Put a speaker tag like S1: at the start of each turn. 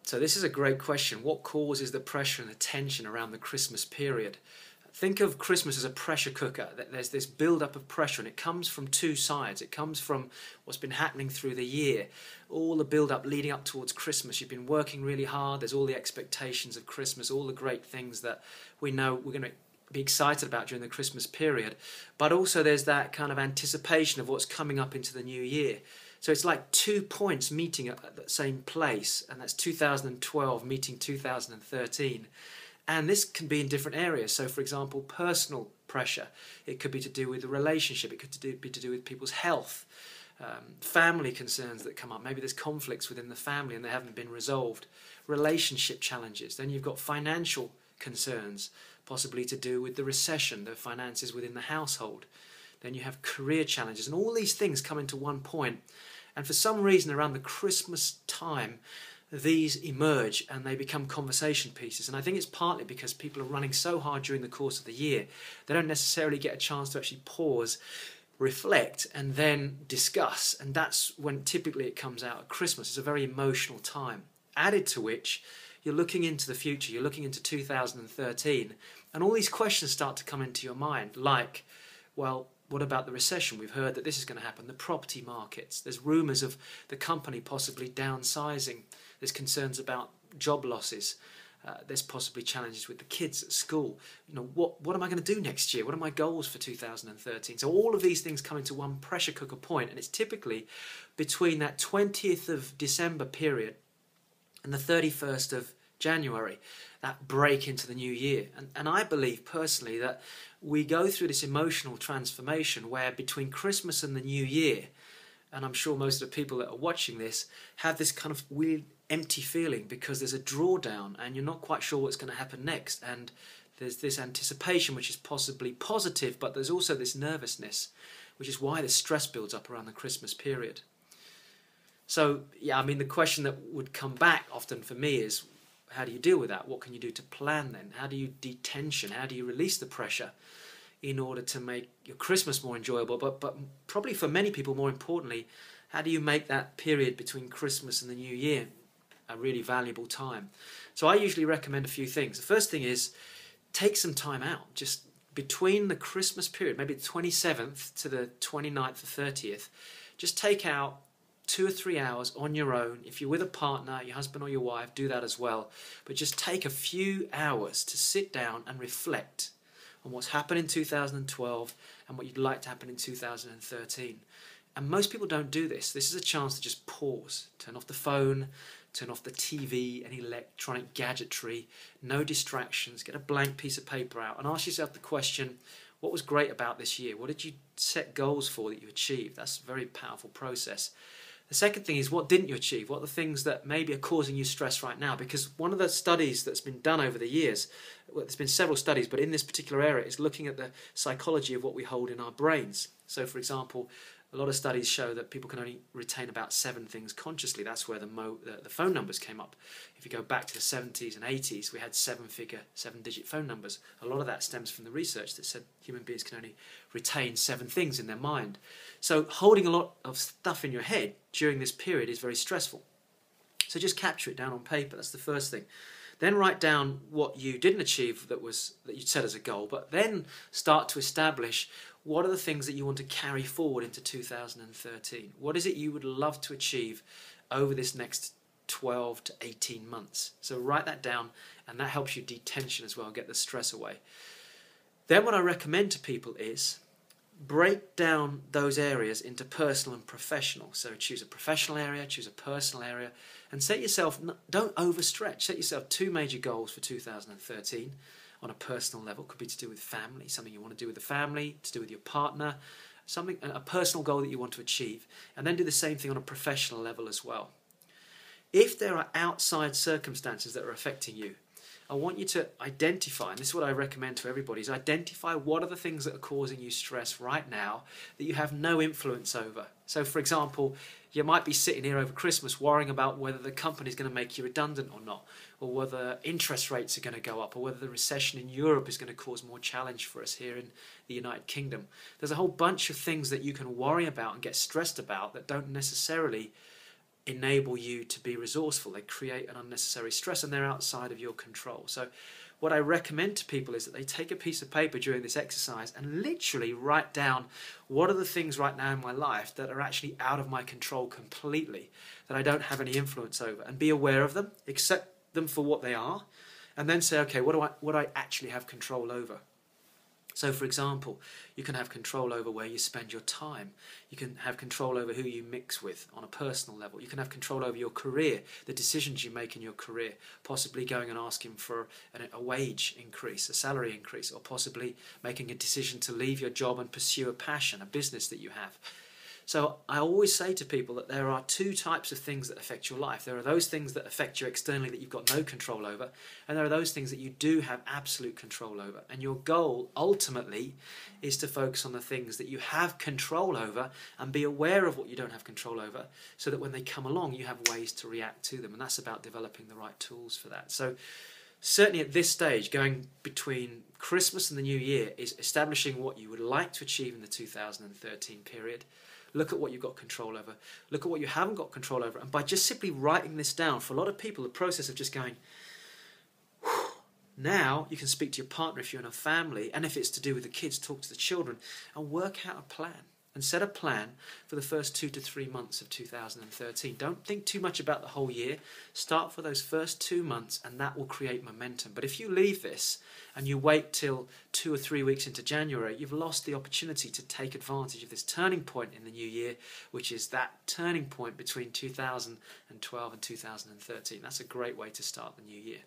S1: So this is a great question. What causes the pressure and the tension around the Christmas period? Think of Christmas as a pressure cooker. There's this build-up of pressure, and it comes from two sides. It comes from what's been happening through the year, all the build-up leading up towards Christmas. You've been working really hard. There's all the expectations of Christmas, all the great things that we know we're going to be excited about during the Christmas period. But also there's that kind of anticipation of what's coming up into the new year. So it's like 2 points meeting at the same place, and that's 2012 meeting 2013. And this can be in different areas. So, for example, personal pressure. It could be to do with a relationship. It could be to do with people's health, family concerns that come up. Maybe there's conflicts within the family and they haven't been resolved. Relationship challenges. Then you've got financial concerns, possibly to do with the recession, the finances within the household. Then you have career challenges. And all these things come into one point. And for some reason around the Christmas time, these emerge and they become conversation pieces. And I think it's partly because people are running so hard during the course of the year, they don't necessarily get a chance to actually pause, reflect, and then discuss. And that's when typically it comes out at Christmas. It's a very emotional time. Added to which, you're looking into the future, you're looking into 2013, and all these questions start to come into your mind, like, well, what about the recession? We've heard that this is going to happen. The property markets. There's rumours of the company possibly downsizing. There's concerns about job losses. There's possibly challenges with the kids at school. You know, what am I going to do next year? What are my goals for 2013? So all of these things come into one pressure cooker point, and it's typically between that 20th of December period and the 31st of January, that break into the new year. And I believe personally that we go through this emotional transformation where between Christmas and the new year, and I'm sure most of the people that are watching this have this kind of weird empty feeling because there's a drawdown and you're not quite sure what's going to happen next, and there's this anticipation which is possibly positive, but there's also this nervousness, which is why the stress builds up around the Christmas period. So yeah, I mean, the question that would come back often for me is, how do you deal with that? What can you do to plan then? How do you detension? How do you release the pressure in order to make your Christmas more enjoyable? But probably for many people, more importantly, how do you make that period between Christmas and the New Year a really valuable time? So I usually recommend a few things. The first thing is take some time out. Just between the Christmas period, maybe the 27th to the 29th or 30th, just take out 2 or 3 hours on your own. If you're with a partner, your husband or your wife, do that as well. But just take a few hours to sit down and reflect on what's happened in 2012 and what you'd like to happen in 2013. And most people don't do this. This is a chance to just pause, turn off the phone, turn off the TV, any electronic gadgetry, no distractions, get a blank piece of paper out and ask yourself the question, what was great about this year? What did you set goals for that you achieved? That's a very powerful process. The second thing is, what didn't you achieve? What are the things that maybe are causing you stress right now? Because one of the studies that's been done over the years, well, there's been several studies, but in this particular area, is looking at the psychology of what we hold in our brains. So, for example, a lot of studies show that people can only retain about 7 things consciously. That's where the phone numbers came up. If you go back to the 70s and 80s, we had 7-digit phone numbers. A lot of that stems from the research that said human beings can only retain 7 things in their mind. So holding a lot of stuff in your head during this period is very stressful. So just capture it down on paper. That's the first thing. Then write down what you didn't achieve that you set as a goal, but then start to establish what are the things that you want to carry forward into 2013. What is it you would love to achieve over this next 12 to 18 months? So write that down, and that helps you detension as well, get the stress away. Then what I recommend to people is break down those areas into personal and professional. So choose a professional area, choose a personal area, and set yourself, don't overstretch, set yourself 2 major goals for 2013 on a personal level. Could be to do with family, something you want to do with the family, to do with your partner, something, a personal goal that you want to achieve. And then do the same thing on a professional level as well. If there are outside circumstances that are affecting you, I want you to identify, and this is what I recommend to everybody, is identify what are the things that are causing you stress right now that you have no influence over. So, for example, you might be sitting here over Christmas worrying about whether the company is going to make you redundant or not, or whether interest rates are going to go up, or whether the recession in Europe is going to cause more challenge for us here in the United Kingdom. There's a whole bunch of things that you can worry about and get stressed about that don't necessarily enable you to be resourceful. They create an unnecessary stress, and they're outside of your control. So what I recommend to people is that they take a piece of paper during this exercise and literally write down, what are the things right now in my life that are actually out of my control completely, that I don't have any influence over, and be aware of them, accept them for what they are, and then say, okay, what do I actually have control over? So, for example, you can have control over where you spend your time. You can have control over who you mix with on a personal level. You can have control over your career, the decisions you make in your career, possibly going and asking for a wage increase, a salary increase, or possibly making a decision to leave your job and pursue a passion, a business that you have. So I always say to people that there are two types of things that affect your life. There are those things that affect you externally that you've got no control over, and there are those things that you do have absolute control over. And your goal ultimately is to focus on the things that you have control over and be aware of what you don't have control over, so that when they come along you have ways to react to them. And that's about developing the right tools for that. So certainly at this stage, going between Christmas and the New Year, is establishing what you would like to achieve in the 2013 period. Look at what you've got control over. Look at what you haven't got control over. And by just simply writing this down, for a lot of people, the process of just going, whew, now you can speak to your partner if you're in a family, and if it's to do with the kids, talk to the children, and work out a plan. And set a plan for the first 2 to 3 months of 2013. Don't think too much about the whole year. Start for those first 2 months, and that will create momentum. But if you leave this and you wait till 2 or 3 weeks into January, you've lost the opportunity to take advantage of this turning point in the new year, which is that turning point between 2012 and 2013. That's a great way to start the new year.